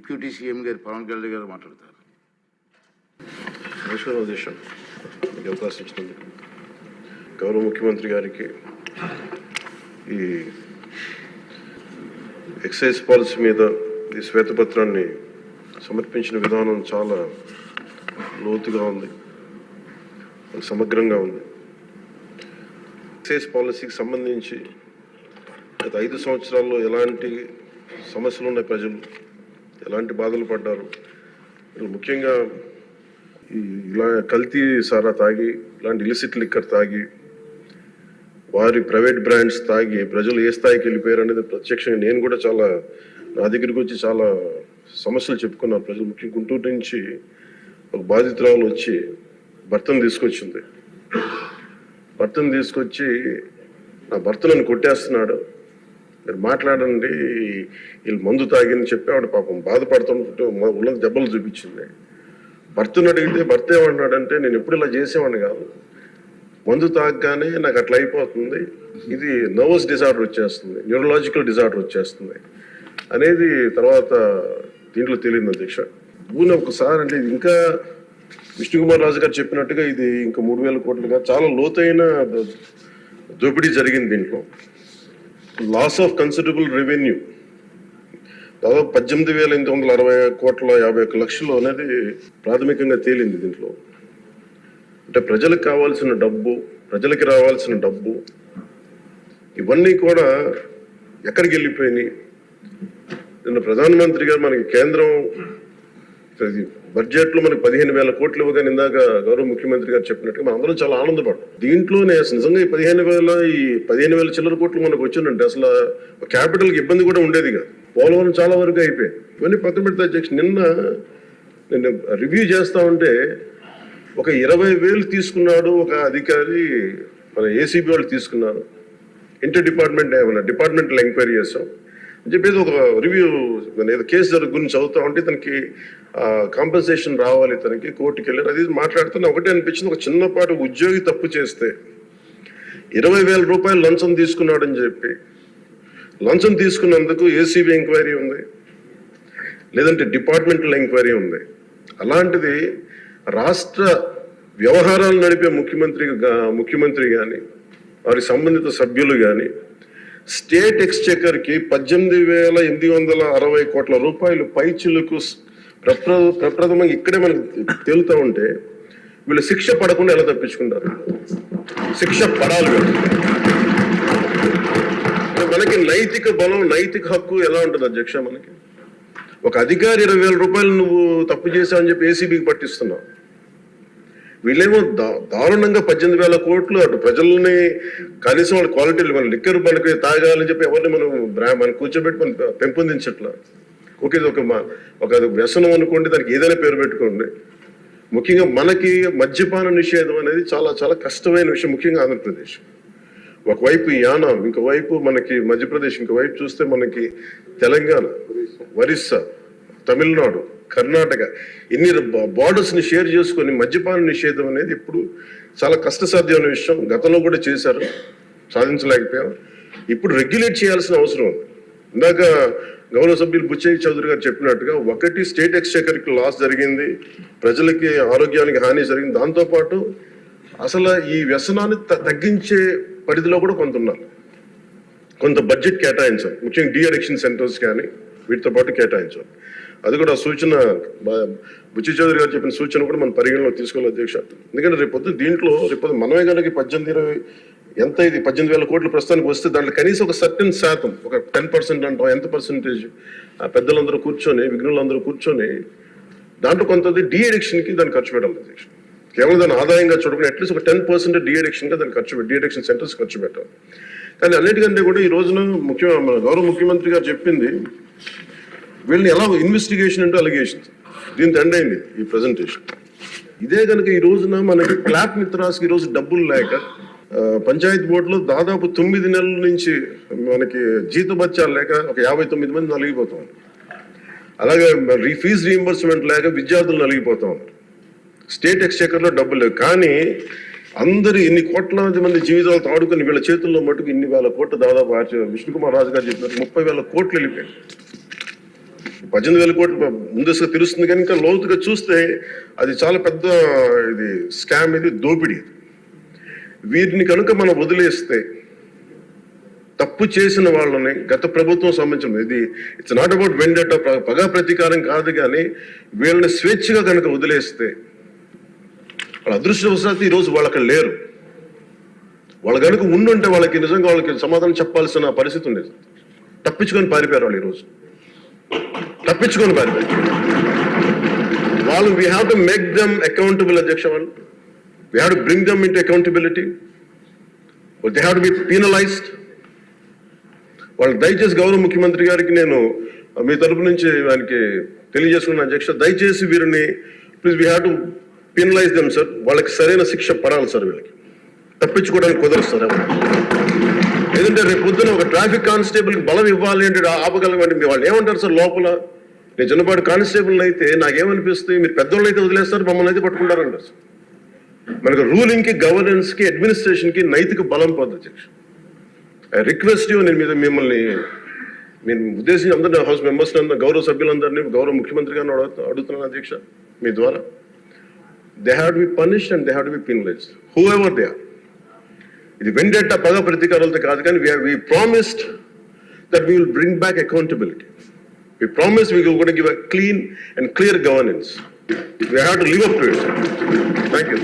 Deputy CM గారు పవన్ కళ్యాణ్ గారు మాట్లాడతారు. నమస్కారం అధ్యక్ష, మీకు అవకాశం ఇచ్చినందుకు. గౌరవ ముఖ్యమంత్రి గారికి ఈ ఎక్సైజ్ పాలసీ మీద ఈ శ్వేతపత్రాన్ని సమర్పించిన విధానం చాలా లోతుగా ఉంది, సమగ్రంగా ఉంది. ఎక్సైజ్ పాలసీకి సంబంధించి గత 5 సంవత్సరాల్లో ఎలాంటి సమస్యలు ఉన్నాయి, ప్రజలు ఎలాంటి బాధలు పడ్డారు, ముఖ్యంగా ఇలా కల్తీ సారా తాగి, ఇలాంటి ఇలిసిట్ లిక్కర్ తాగి, వారి ప్రైవేట్ బ్రాండ్స్ తాగి ప్రజలు ఏ స్థాయికి వెళ్ళిపోయారు అనేది ప్రత్యక్షంగా నేను కూడా చాలా నా దగ్గరికి వచ్చి చాలా సమస్యలు చెప్పుకున్నారు ప్రజలు. ముఖ్యంగా గుంటూరు నుంచి ఒక బాధితురాలు వచ్చి భర్తను తీసుకొచ్చింది. భర్తను తీసుకొచ్చి నా భర్త నన్ను కొట్టేస్తున్నాడు, మీరు మాట్లాడండి, వీళ్ళు మందు తాగిని చెప్పి ఆవిడ పాపం బాధపడుతుంటే ఉళ్ళ దెబ్బలు చూపించింది. భర్తను అడిగితే భర్త ఏమన్నాడంటే, నేను ఎప్పుడు ఇలా చేసేవాడిని కాదు, మందు తాగగానే నాకు అట్లా అయిపోతుంది, ఇది నర్వస్ డిజార్డర్ వచ్చేస్తుంది, న్యూరలాజికల్ డిజార్డర్ వచ్చేస్తుంది అనేది తర్వాత దీంట్లో తెలియదు అధ్యక్ష. ఊనే ఒకసారి అంటే ఇది ఇంకా విష్ణుకుమార్ రాజు గారు చెప్పినట్టుగా ఇది ఇంకా 3,000 కోట్లుగా చాలా లోతైన దోపిడీ జరిగింది. దీంట్లో లాస్ ఆఫ్ కన్సిడరబుల్ రెవెన్యూ దాదాపు 18,860 కోట్ల 51 లక్షలు అనేది ప్రాథమికంగా తేలింది. దీంట్లో అంటే ప్రజలకు కావాల్సిన డబ్బు, ప్రజలకి రావాల్సిన డబ్బు ఇవన్నీ కూడా ఎక్కడికి వెళ్ళిపోయినాయి. నిన్న ప్రధానమంత్రి గారు మనకి కేంద్రం బడ్జెట్లో మనకి 15,000 కోట్లు ఇవ్వగానే ఇందాక గౌరవ ముఖ్యమంత్రి గారు చెప్పినట్టుగా మనం అందరం చాలా ఆనందపడ్డాం. దీంట్లోనే నిజంగా ఈ 15,000 చిల్లర కోట్లు మనకు వచ్చిందంటే అసలు క్యాపిటల్కి ఇబ్బంది కూడా ఉండేది కాదు. పోలవరం చాలా వరకు అయిపోయింది. ఇవన్నీ పక్కన పెడితే అధ్యక్ష, నిన్న రివ్యూ చేస్తా ఉంటే ఒక 20,000 తీసుకున్నాడు ఒక అధికారి, మన ఏసీబీ వాళ్ళు తీసుకున్నారు, ఇంటర్ డిపార్ట్మెంటల్ ఎంక్వైరీ చేస్తాం అని చెప్పేసి ఒక రివ్యూ ఏదో కేసు గురించి చదువుతా ఉంటే తనకి కాంపెన్సేషన్ రావాలి, తనకి కోర్టుకి వెళ్ళారు. అది మాట్లాడుతున్నా ఒకటే అనిపించింది, ఒక చిన్నపాటి ఉద్యోగి తప్పు చేస్తే 20,000 రూపాయలు లంచం తీసుకున్నాడని చెప్పి, లంచం తీసుకున్నందుకు ఏసీబీ ఎంక్వైరీ ఉంది, లేదంటే డిపార్ట్మెంటల్ ఎంక్వైరీ ఉంది. అలాంటిది రాష్ట్ర వ్యవహారాలు నడిపే ముఖ్యమంత్రి కానీ వారి సంబంధిత సభ్యులు కానీ స్టేట్ ఎక్స్చెకర్కి 18,860 కోట్ల రూపాయలు పైచిలకు ప్రప్రథమంగా ఇక్కడే మనకు తేలుతూ ఉంటే వీళ్ళు శిక్ష పడకుండా ఎలా తప్పించుకుంటారు? శిక్ష పడాలి. మనకి నైతిక బలం, నైతిక హక్కు ఎలా ఉంటుంది అధ్యక్ష? మనకి ఒక అధికారి 20,000 రూపాయలు నువ్వు తప్పు చేశావు అని చెప్పి ఏసీబీకి పట్టిస్తున్నావు. వీళ్ళేమో దారుణంగా 18,000 కోట్లు అటు ప్రజల్ని కనీసం వాళ్ళ క్వాలిటీలు, మన లిక్కర్ మనకి తాగాలని చెప్పి ఎవరిని మనం కూర్చోబెట్టి మనం పెంపొందించట్లా. ఓకే, ఒక వ్యసనం అనుకోండి, దానికి ఏదైనా పేరు పెట్టుకోండి. ముఖ్యంగా మనకి మద్యపాన నిషేధం అనేది చాలా చాలా కష్టమైన విషయం, ముఖ్యంగా ఆంధ్రప్రదేశ్. ఒకవైపు యానాం, ఇంకోవైపు మనకి మధ్యప్రదేశ్, ఇంకోవైపు చూస్తే మనకి తెలంగాణ, ఒరిస్సా, తమిళనాడు, కర్ణాటక, ఇన్ని బార్డర్స్ని షేర్ చేసుకొని మద్యపాన నిషేధం అనేది ఇప్పుడు చాలా కష్టసాధ్యమైన విషయం. గతంలో కూడా చేశారు, సాధించలేకపోయాం. ఇప్పుడు రెగ్యులేట్ చేయాల్సిన అవసరం ఉంది. ఇందాక గౌరవ సభ్యులు బుచ్చయ్య చౌదరి గారు చెప్పినట్టుగా, ఒకటి స్టేట్ ఎక్స్చెకర్కి లాస్ జరిగింది, ప్రజలకి ఆరోగ్యానికి హాని జరిగింది. దాంతోపాటు అసలు ఈ వ్యసనాన్ని తగ్గించే పరిధిలో కూడా కొంత ఉన్నారు, కొంత బడ్జెట్ కేటాయించాలి. ముఖ్యంగా డీ అడిక్షన్ సెంటర్స్ కానీ వీటితో పాటు కేటాయించాలి. అది కూడా సూచన బుచ్చి చౌదరి గారు చెప్పిన సూచన కూడా మనం పరిగణలో తీసుకోవాలి అధ్యక్ష. ఎందుకంటే రేపొద్దు దీంట్లో మనమే కనుక 18,000 కోట్లు ప్రస్తుతానికి వస్తే దాంట్లో కనీసం ఒక సర్టెన్ శాతం, ఒక 10% అంటాం, ఎంత పర్సెంటేజ్ పెద్దలందరూ కూర్చొని, విఘ్నులందరూ కూర్చొని దాంట్లో కొంత డీ అడిక్షన్కి దాన్ని ఖర్చు పెట్టాలి అధ్యక్ష. కేవలం దాన్ని ఆదాయంగా చూడకుండా అట్లీస్ట్ ఒక 10% డీ అడిక్షన్గా దాన్ని డీ అడిక్షన్ సెంటర్స్ ఖర్చు పెట్టాలి. కానీ అన్నిటికంటే కూడా ఈ రోజున మన గౌరవ ముఖ్యమంత్రి గారు చెప్పింది, వీళ్ళని ఎలా ఇన్వెస్టిగేషన్ అంటే అలిగేషన్స్, దీంతో ఎండ్ అయింది ఈ ప్రజెంటేషన్. ఇదే కనుక ఈ రోజున మనకి క్లాప్ మిత్రాస్కి ఈరోజు డబ్బులు లేక పంచాయతీ బోర్డులో దాదాపు 9 నెలల నుంచి మనకి జీతభత్యాలు లేక ఒక 59 మంది నలిగిపోతాం. అలాగే ఫీజు రీఎంబర్స్మెంట్ లేక విద్యార్థులు నలిగిపోతా ఉన్నారు. స్టేట్ ఎక్స్చెకర్లో డబ్బులు లేవు. కానీ అందరూ ఇన్ని కోట్లాది మంది జీవితాలతో ఆడుకుని వీళ్ళ చేతుల్లో మటుకు ఇన్ని వేల కోట్లు, దాదాపు విష్ణుకుమార్ రాజు గారు చెప్పినట్టు 30,000 కోట్లు వెళ్ళిపోయాయి. 18,000 కోట్లు ముందస్తుగా తెలుస్తుంది, కానీ ఇంకా లోతుగా చూస్తే అది చాలా పెద్ద ఇది స్కామ్, ఇది దోపిడీ. వీరిని కనుక మనం వదిలేస్తే, తప్పు చేసిన వాళ్ళని గత ప్రభుత్వం సంబంధించిన ఇది ఇట్స్ నాట్ అబౌట్ వెండట, పగా ప్రతీకారం కాదు, కానీ వీళ్ళని స్వేచ్ఛగా కనుక వదిలేస్తే, వాళ్ళ అదృష్టవశాత్తు ఈరోజు వాళ్ళు అక్కడ లేరు. వాళ్ళు కనుక ఉండుంటే వాళ్ళకి నిజంగా వాళ్ళకి సమాధానం చెప్పాల్సిన పరిస్థితి ఉండేది. తప్పించుకొని పారిపోయారు వాళ్ళు ఈరోజు, తప్పించుకొని పారిపోయారు వాళ్ళు. We have to make them accountable, అధ్యక్ష. వాళ్ళు we have to bring them into accountability. They have to be penalised. వాళ్ళు దయచేసి గౌరవ ముఖ్యమంత్రి గారికి నేను మీ తరపు నుంచి ఆయనకి తెలియజేస్తున్నాను, అధ్యక్ష, దయచేసి వీరిని please we have to penalise them sir. వాళ్ళకి సరైన శిక్ష పడాలి సార్. వీళ్ళకి తప్పించుకోవడానికి కుదరదు సార్. ఏదంటే రేపు పొద్దున ఒక ట్రాఫిక్ కానిస్టేబుల్కి బలం ఇవ్వాలి అంటే ఆపగలమంటే వాళ్ళు ఏమంటారు సార్ లోపల? నేను చిన్నపాటి కానిస్టేబుల్ అయితే నాకేమనిపిస్తుంది, మీరు పెద్దోళ్ళు అయితే వదిలేస్తారు, మమ్మల్ని అయితే పట్టుకుంటారంటారు సార్. మనకు రూలింగ్కి, గవర్నెన్స్కి, అడ్మినిస్ట్రేషన్కి నైతిక బలం పొందదు, అధ్యక్ష. ఐ రిక్వెస్ట్ యూ, నేను మిమ్మల్ని నేను ఉద్దేశించి అందరినీ, హౌస్ మెంబర్స్ అందరూ, గౌరవ సభ్యులందరినీ, గౌరవ ముఖ్యమంత్రి గారిని అడుగుతున్నాను, అధ్యక్ష, మీ ద్వారా. They have to be punished and they have to be penalised, whoever they are. ఇది వెండెట్ట, పగ ప్రతీకారాలతో కాదు, కానీ we promised that we will bring back accountability. We promised we will going to give a clean and clear governance. We have to live up to it. Thank you.